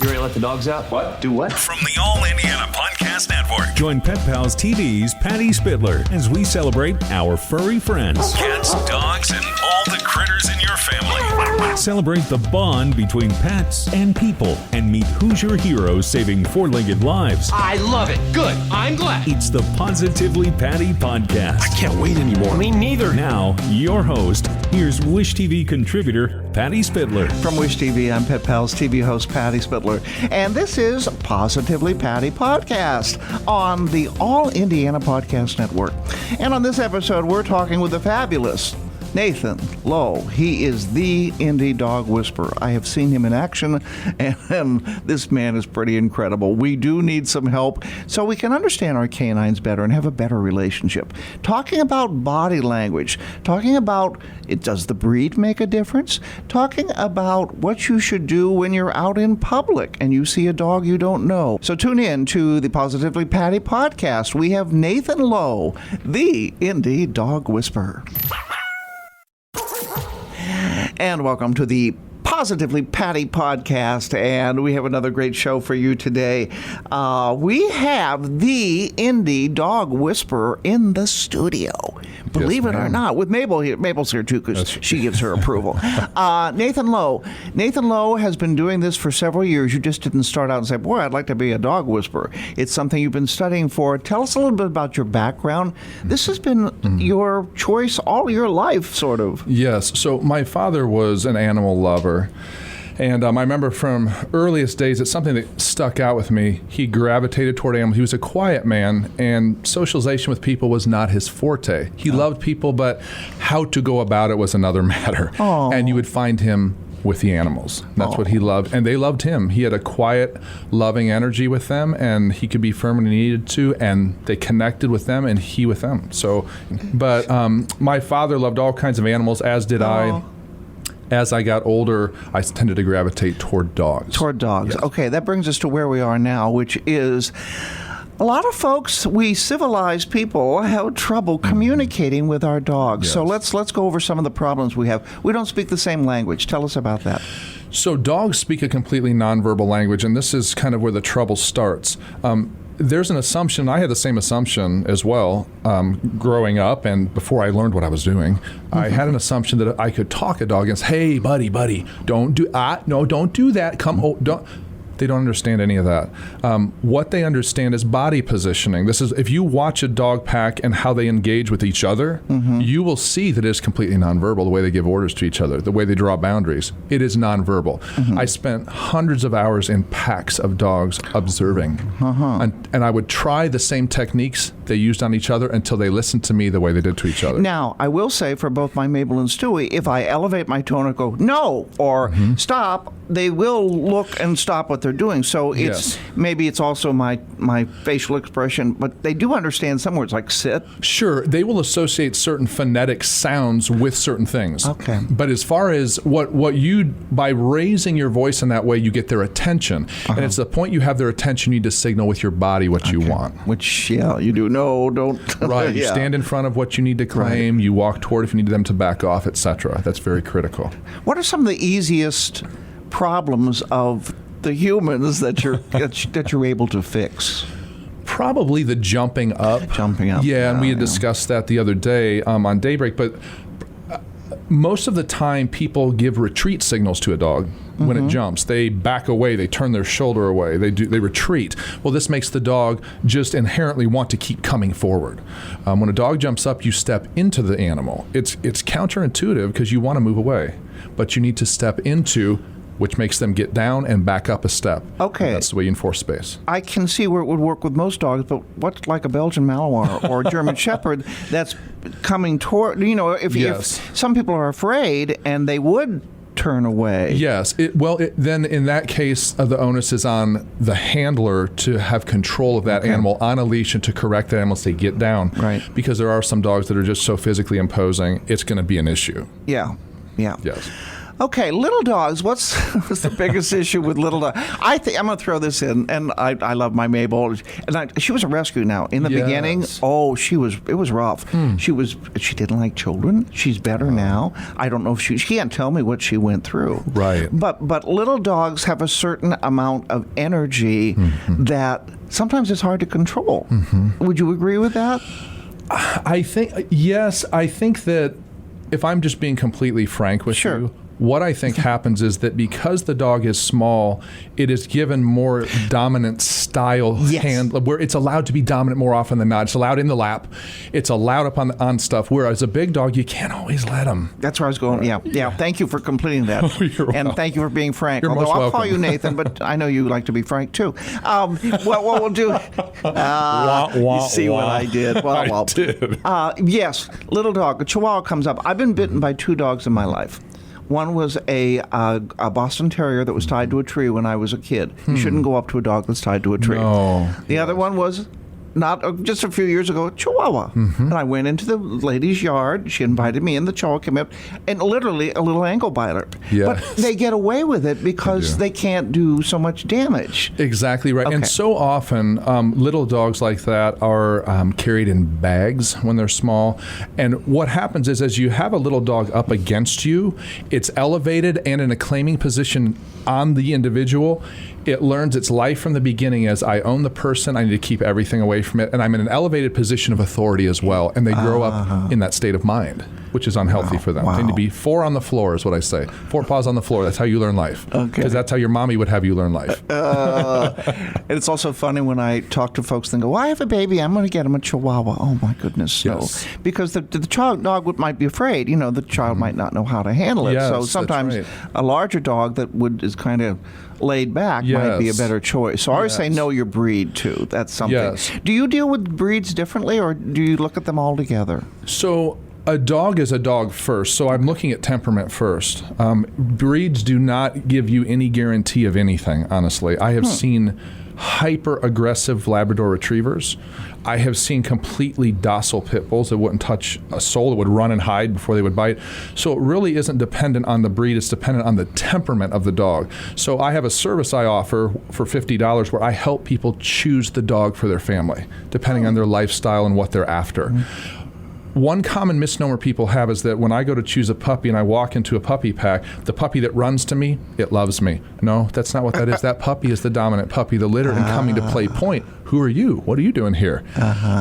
You ready to let the dogs out? What? Do what? From the All Indiana Podcast Network. Join Pet Pals TV's Patty Spitler as we celebrate our furry friends. Cats, dogs, and all the critters in your family. Celebrate the bond between pets and people and meet Hoosier heroes saving four-legged lives. I love it. Good. I'm glad. It's the Positively Patty Podcast. I can't wait anymore. Me neither. Now, your host, here's Wish TV contributor Patty Spitler. From Wish TV, I'm Pet Pals TV host Patty Spitler, and this is Positively Patty Podcast on the All Indiana Podcast Network. And on this episode, we're talking with the fabulous Nathan Lowe. He is the Indy Dog Whisperer. I have seen him in action, and this man is pretty incredible. We do need some help so we can understand our canines better and have a better relationship. Talking about body language, talking about does the breed make a difference? Talking about what you should do when you're out in public and you see a dog you don't know. So tune in to the Positively Patty Podcast. We have Nathan Lowe, the Indy Dog Whisperer. And welcome to the Positively Patty Podcast, and we have another great show for you today. We have the Indy Dog Whisperer in the studio. Believe it or not, with Mabel here. Mabel's here too because she gives her approval. Nathan Lowe. Nathan Lowe has been doing this for several years. You just didn't start out and say, boy, I'd like to be a dog whisperer. It's something you've been studying for. Tell us a little bit about your background. This has been your choice all your life, sort of. Yes. So my father was an animal lover. And I remember from earliest days, it's something that stuck out with me. He gravitated toward animals. He was a quiet man, and socialization with people was not his forte. He loved people, but how to go about it was another matter. Oh. And you would find him with the animals. That's what he loved. And they loved him. He had a quiet, loving energy with them, and he could be firm when he needed to, and they connected with them, and he with them. So, but my father loved all kinds of animals, as did I. As I got older, I tended to gravitate toward dogs. Toward dogs. Yes. Okay, that brings us to where we are now, which is a lot of folks, we civilized people, have trouble communicating with our dogs. Yes. So let's go over some of the problems we have. We don't speak the same language. Tell us about that. So dogs speak a completely nonverbal language, and this is kind of where the trouble starts. There's an assumption, I had the same assumption as well growing up, and before I learned what I was doing, I had an assumption that I could talk a dog and say, hey, buddy, don't do that, don't. They don't understand any of that. What they understand is body positioning. This is, if you watch a dog pack and how they engage with each other, you will see that it is completely nonverbal, the way they give orders to each other, the way they draw boundaries. It is nonverbal. I spent hundreds of hours in packs of dogs observing. And I would try the same techniques they used on each other until they listened to me the way they did to each other. Now, I will say for both my Mabel and Stewie, if I elevate my tone and go, no, or stop, they will look and stop what they're doing. So it's maybe it's also my facial expression, but they do understand some words like sit. Sure, they will associate certain phonetic sounds with certain things. Okay. But as far as what you, by raising your voice in that way, you get their attention. And it's the point you have their attention, you need to signal with your body what you want. Which, you do. No, don't. Right, you stand in front of what you need to claim, you walk toward if you need them to back off, etc. That's very critical. What are some of the easiest problems of the humans that you're able to fix? Probably the jumping up. Jumping up. Yeah, and we had discussed that the other day on Daybreak, but most of the time people give retreat signals to a dog when it jumps. They back away, they turn their shoulder away, they retreat. Well, this makes the dog just inherently want to keep coming forward. When a dog jumps up, you step into the animal. It's counterintuitive because you want to move away, but you need to step into, which makes them get down and back up a step. Okay. And that's the way you enforce space. I can see where it would work with most dogs, but what's like a Belgian Malinois or a German Shepherd that's coming toward, if some people are afraid and they would turn away. Yes. Then in that case, the onus is on the handler to have control of that animal on a leash and to correct the animal as they get down. Right. Because there are some dogs that are just so physically imposing, it's going to be an issue. Yeah. Yes. Okay, little dogs. What's the biggest issue with little dogs? I'm going to throw this in, and I love my Mabel. And she was a rescue now. In the beginning, it was rough. She didn't like children. She's better now. I don't know if she can't tell me what she went through. Right. But little dogs have a certain amount of energy that sometimes it's hard to control. Would you agree with that? I think that if I'm just being completely frank with you, what I think happens is that because the dog is small, it is given more dominant style hand, where it's allowed to be dominant more often than not. It's allowed in the lap. It's allowed up on stuff, whereas a big dog, you can't always let him. That's where I was going. Yeah. Thank you for completing that. And thank you for being frank. You're Although most I'll welcome. call you Nathan, but I know you like to be frank too. What we'll do... you see what I did? I did. Yes, little dog. A Chihuahua comes up. I've been bitten by 2 dogs in my life. One was a Boston Terrier that was tied to a tree when I was a kid. You shouldn't go up to a dog that's tied to a tree. No. The other one was just a few years ago, Chihuahua. And I went into the lady's yard. She invited me in. The Chihuahua came up, and literally a little ankle biter. Yes. But they get away with it because they can't do so much damage. Exactly right. Okay. And so often, little dogs like that are carried in bags when they're small. And what happens is, as you have a little dog up against you, it's elevated and in a claiming position on the individual. It learns its life from the beginning as I own the person, I need to keep everything away from it, and I'm in an elevated position of authority as well, and they grow up in that state of mind, which is unhealthy for them. They need to be 4 on the floor is what I say. 4 paws on the floor, that's how you learn life. Because that's how your mommy would have you learn life. And it's also funny when I talk to folks and go, well, I have a baby, I'm going to get him a Chihuahua. Oh my goodness, no. Yes. Because the child dog might be afraid. The child might not know how to handle it. Yes, so that's sometimes right. a larger dog that is kind of laid back might be a better choice. So I always say know your breed too. That's something. Yes. Do you deal with breeds differently, or do you look at them all together? So a dog is a dog first, so I'm looking at temperament first. Breeds do not give you any guarantee of anything, honestly. I have seen hyper-aggressive Labrador Retrievers. I have seen completely docile pit bulls that wouldn't touch a soul, that would run and hide before they would bite. So it really isn't dependent on the breed, it's dependent on the temperament of the dog. So I have a service I offer for $50 where I help people choose the dog for their family, depending on their lifestyle and what they're after. One common misnomer people have is that when I go to choose a puppy and I walk into a puppy pack, the puppy that runs to me, it loves me. No, that's not what that is. That puppy is the dominant puppy, the litter, and coming to play point. Who are you? What are you doing here?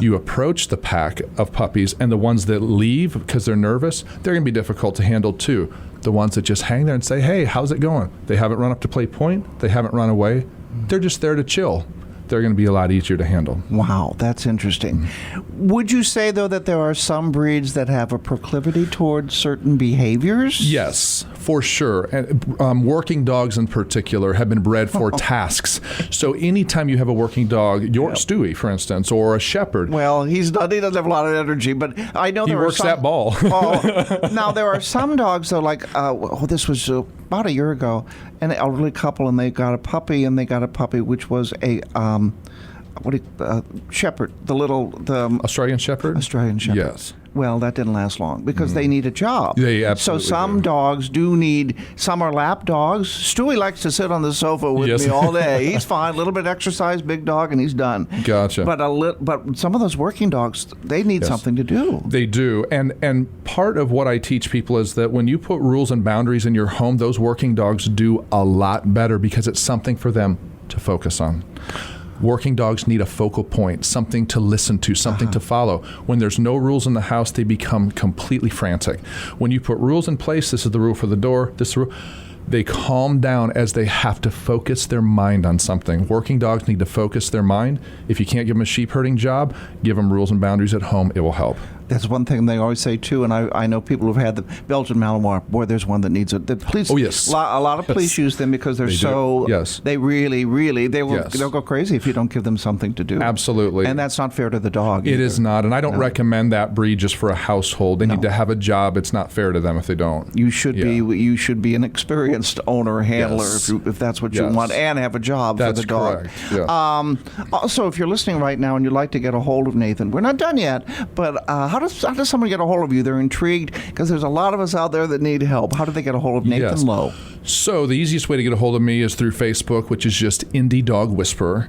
You approach the pack of puppies, and the ones that leave because they're nervous, they're going to be difficult to handle too. The ones that just hang there and say, hey, how's it going? They haven't run up to play point. They haven't run away. They're just there to chill. They're going to be a lot easier to handle. Wow, that's interesting. Would you say, though, that there are some breeds that have a proclivity towards certain behaviors? Yes, for sure. And working dogs in particular have been bred for tasks. So anytime you have a working dog, Stewie, for instance, or a shepherd. Well, he doesn't have a lot of energy, but I know he there works are some, that ball. Now, there are some dogs, though, like, this was about a year ago, an elderly couple, and they got a puppy, which was a shepherd, the Australian Shepherd? Australian Shepherd. Yes. Well, that didn't last long because they need a job. They absolutely So some dogs do need, some are lap dogs. Stewie likes to sit on the sofa with me all day. He's fine, a little bit of exercise, big dog, and he's done. Gotcha. But some of those working dogs, they need something to do. They do. And part of what I teach people is that when you put rules and boundaries in your home, those working dogs do a lot better because it's something for them to focus on. Working dogs need a focal point, something to listen to, something to follow. When there's no rules in the house, they become completely frantic. When you put rules in place, this is the rule for the door, this is the rule, they calm down as they have to focus their mind on something. Working dogs need to focus their mind. If you can't give them a sheep herding job, give them rules and boundaries at home. It will help. That's one thing they always say, too, and I know people who've had the Belgian Malinois. Boy, there's one that needs it. The police, yes. A lot of police use them because they're they really, they'll go crazy if you don't give them something to do. Absolutely. And that's not fair to the dog either. It is not, and I don't recommend that breed just for a household. They need to have a job. It's not fair to them if they don't. You should be an experienced owner, handler, if that's what you want, and have a job for the dog. That's correct. Yeah. Also, if you're listening right now and you'd like to get a hold of Nathan, we're not done yet, but how how does someone get a hold of you? They're intrigued because there's a lot of us out there that need help. How do they get a hold of Nathan Yes. Lowe? So the easiest way to get a hold of me is through Facebook, which is just Indy Dog Whisperer.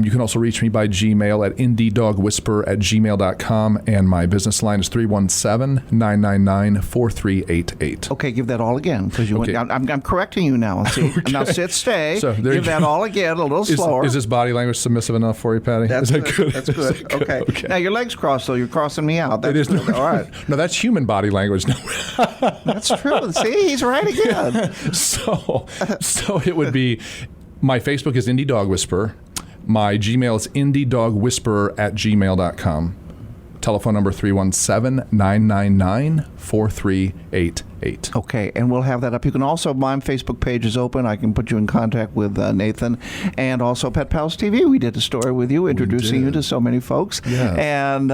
You can also reach me by Gmail at indydogwhisperer@gmail.com, and my business line is 317-999-4388. Okay, give that all again because you Okay. went. I'm correcting you now. See, now sit, stay. So there give you that go. all again, a little slower. Is this body language submissive enough for you, Patty? That's is that good. That's Is good. that Okay. Now your legs crossed, though. You're crossing me out. That's It is good. All right. No, that's human body language. No. That's true. See, he's right again. So it would be, my Facebook is Indy Dog Whisperer. My Gmail is indydogwhisperer@gmail.com. Telephone number 317-999-4388. Okay, and we'll have that up. You can also, my Facebook page is open. I can put you in contact with Nathan, and also Pet Pals TV. We did a story with you, introducing you to so many folks. Yes. And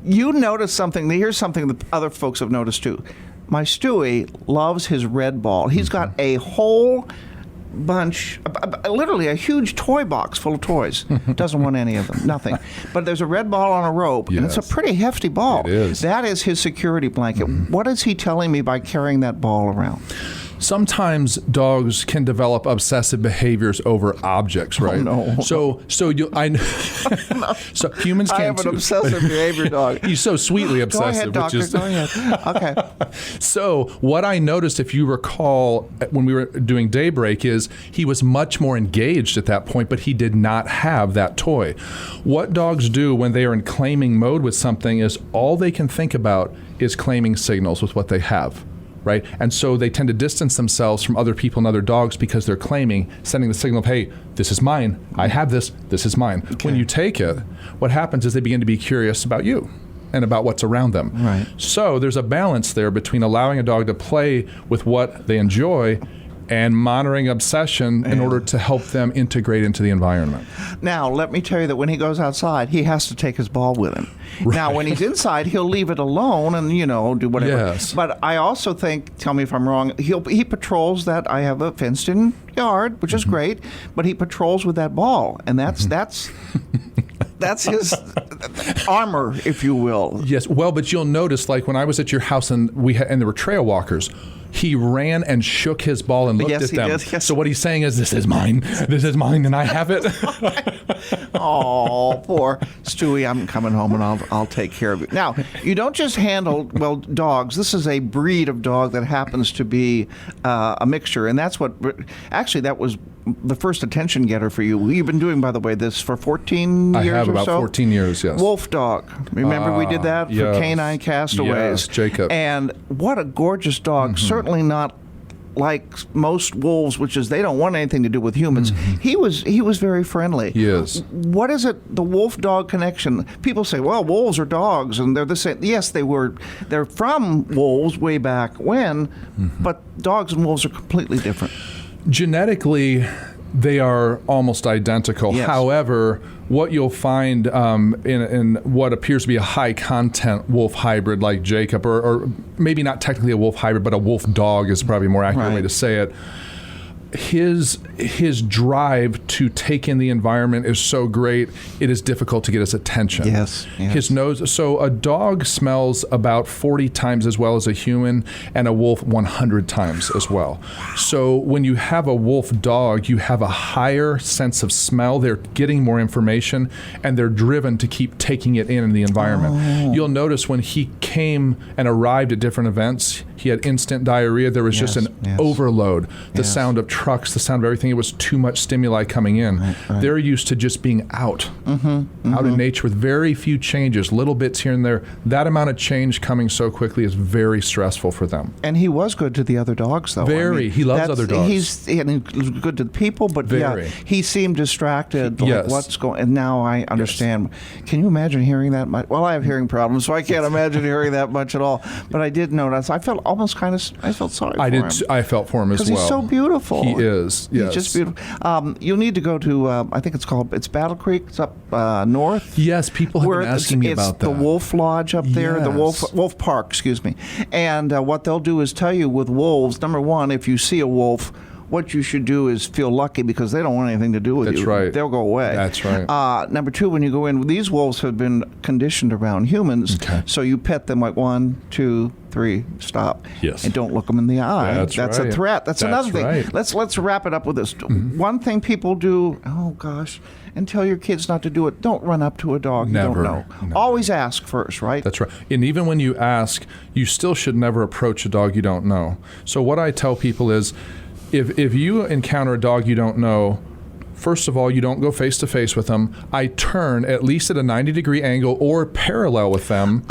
you noticed something. Here's something that other folks have noticed too. My Stewie loves his red ball. He's got a whole bunch, literally a huge toy box full of toys. Doesn't want any of them, nothing. But there's a red ball on a rope, and it's a Yes. pretty hefty ball. It is. That is his security blanket. What is he telling me by carrying that ball around? Sometimes dogs can develop obsessive behaviors over objects, right? no. So so so humans I can have an too. obsessive behavior dog. He's so sweetly Go obsessive, ahead, doctor. which is Go ahead. Okay. So what I noticed, if you recall, when we were doing Daybreak, is he was much more engaged at that point, but he did not have that toy. What dogs do when they are in claiming mode with something is all they can think about is claiming signals with what they have. Right? And so they tend to distance themselves from other people and other dogs because they're claiming, sending the signal of, hey, this is mine. I have this. This is mine. When you take it, what happens is they begin to be curious about you and about what's around them. Right. So there's a balance there between allowing a dog to play with what they enjoy and monitoring obsession in order to help them integrate into the environment. Now, let me tell you that when he goes outside, he has to take his ball with him. Now, when he's inside, he'll leave it alone and, do whatever. Yes. But I also think, tell me if I'm wrong, he patrols that. I have a fenced-in yard, which is great, but he patrols with that ball, and that's his armor, if you will. Yes, well, but you'll notice, like when I was at your house and and there were trail walkers, he ran and shook his ball and looked Yes, at he them. did, yes. So what he's saying is, this is mine, and I have it. Oh, poor Stewie, I'm coming home and I'll take care of you. Now, you don't just handle, dogs. This is a breed of dog that happens to be a mixture, and that was the first attention getter for you. You've been doing, by the way, this for 14 years I have or about so? 14 years, yes. Wolf dog. Remember we did that for yes. Canine Castaways? Yes, Jacob. And what a gorgeous dog. Certainly not like most wolves, which is they don't want anything to do with humans. He was very friendly. He is. What is it, the wolf-dog connection? People say, well, wolves are dogs, and they're the same. Yes, they were. They're from wolves way back when, but dogs and wolves are completely different. Genetically, they are almost identical. Yes. However, what you'll find in what appears to be a high-content wolf hybrid like Jacob, or maybe not technically a wolf hybrid, but a wolf dog is probably a more accurate way to say it, his drive to take in the environment is so great, it is difficult to get his attention. Yes. His nose. So a dog smells about 40 times as well as a human, and a wolf 100 times as well. So when you have a wolf dog, you have a higher sense of smell. They're getting more information, and they're driven to keep taking it in the environment. You'll notice when he came and arrived at different events, he had instant diarrhea. There was just an overload. The sound of trucks, the sound of everything. It was too much stimuli coming in. Right. They're used to just being out in nature with very few changes, little bits here and there. That amount of change coming so quickly is very stressful for them. And he was good to the other dogs, though. Very. He loves other dogs. He's good to the people, but Very. he seemed distracted. Like, Yes. what's going? And now I understand. Can you imagine hearing that much? Well, I have hearing problems, so I can't imagine hearing that much at all. But I did notice. I felt almost I felt sorry for him. I felt for him as well. Because he's so beautiful. He is. Yes. He's just beautiful. You'll need to go to, I think it's Battle Creek. It's up north. Yes, people have been asking me about that. It's the Wolf Lodge up there, the Yes. Wolf Park, excuse me. And what they'll do is tell you with wolves, number one, if you see a wolf, what you should do is feel lucky because they don't want anything to do with you. That's right. They'll go away. That's right. Number two, when you go in, these wolves have been conditioned around humans, Okay. so you pet them like 1, 2, 3, stop. Yes. And don't look them in the eye. That's a right. threat. That's another thing. right. Let's wrap it up with this. One thing people do, and tell your kids not to do it. Don't run up to a dog Never. you don't know. Never. Always ask first, right? That's right. And even when you ask, you still should never approach a dog you don't know. So what I tell people is, if you encounter a dog you don't know, first of all, you don't go face to face with them. I turn at least at a 90-degree angle or parallel with them.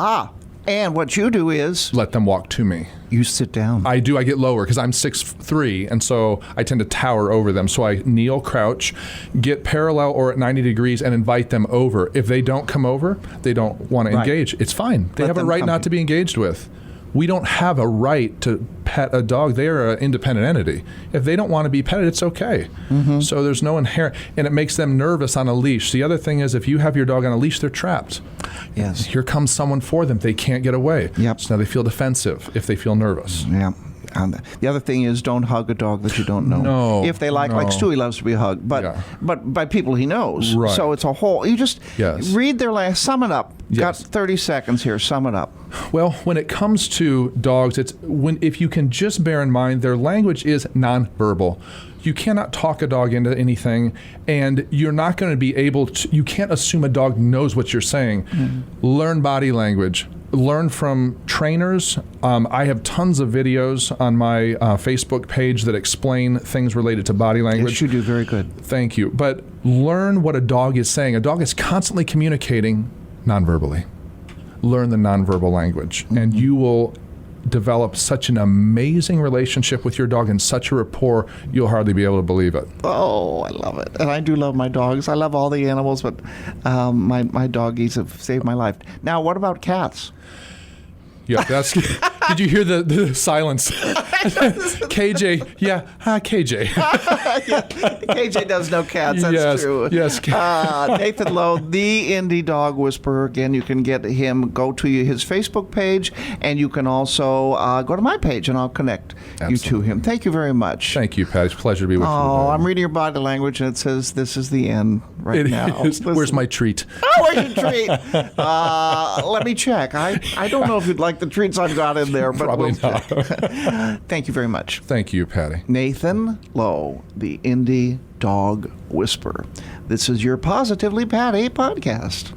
And what you do is Let them walk to me. you sit down. I get lower because I'm 6'3", and so I tend to tower over them. So I kneel, crouch, get parallel or at 90 degrees, and invite them over. If they don't come over, they don't want to Right. engage. It's fine. They Let have a them right come not to to be engaged with. We don't have a right to pet a dog. They are an independent entity. If they don't want to be petted, it's okay. So there's no inherent, and it makes them nervous on a leash. The other thing is, if you have your dog on a leash, they're trapped. Yes. Here comes someone for them. They can't get away. Yep. So now they feel defensive if they feel nervous. Yeah. The other thing is, don't hug a dog that you don't know. No, If they like no. Stewie loves to be hugged, but Yeah. but by people he knows. Right. So it's a whole. You just Yes. read their last. Sum it up. Got Yes. 30 seconds here. Sum it up. Well, when it comes to dogs, if you can just bear in mind their language is nonverbal. You cannot talk a dog into anything, and you're not going to be able to. You can't assume a dog knows what you're saying. Learn body language. Learn from trainers. I have tons of videos on my Facebook page that explain things related to body language. Yes, you do very good. Thank you. But learn what a dog is saying. A dog is constantly communicating nonverbally. Learn the nonverbal language, and you will develop such an amazing relationship with your dog and such a rapport, you'll hardly be able to believe it. Oh, I love it. And I do love my dogs. I love all the animals, but my doggies have saved my life. Now, what about cats? Yeah, that's. Did you hear the silence? KJ, yeah, KJ. KJ does know cats. That's Yes, true. yes. Nathan Lowe, the Indy Dog Whisperer. Again, you can get him. Go to his Facebook page, and you can also go to my page, and I'll connect you to him. Thank you very much. Thank you, Pat. It's a pleasure to be with you. Oh, today. I'm reading your body language, and it says this is the end right It now. is. Where's Listen. my treat? Oh, where's your treat? Let me check. I don't know if you'd like the treats I've got in there, but Probably we'll not. check. Thank you very much. Thank you, Patty. Nathan Lowe, the Indy Dog Whisperer. This is your Positively Patty podcast.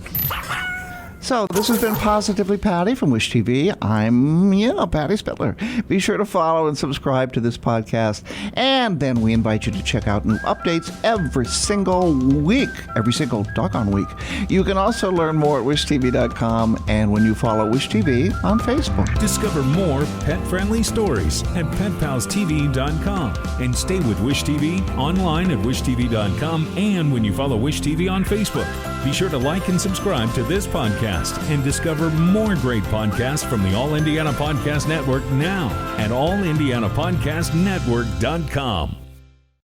So this has been Positively Patty from Wish TV. I'm, Patty Spittler. Be sure to follow and subscribe to this podcast. And then we invite you to check out new updates every single week, every single doggone week. You can also learn more at wishtv.com and when you follow Wish TV on Facebook. Discover more pet-friendly stories at petpalstv.com and stay with Wish TV online at wishtv.com and when you follow Wish TV on Facebook. Be sure to like and subscribe to this podcast and discover more great podcasts from the All Indiana Podcast Network now at allindianapodcastnetwork.com.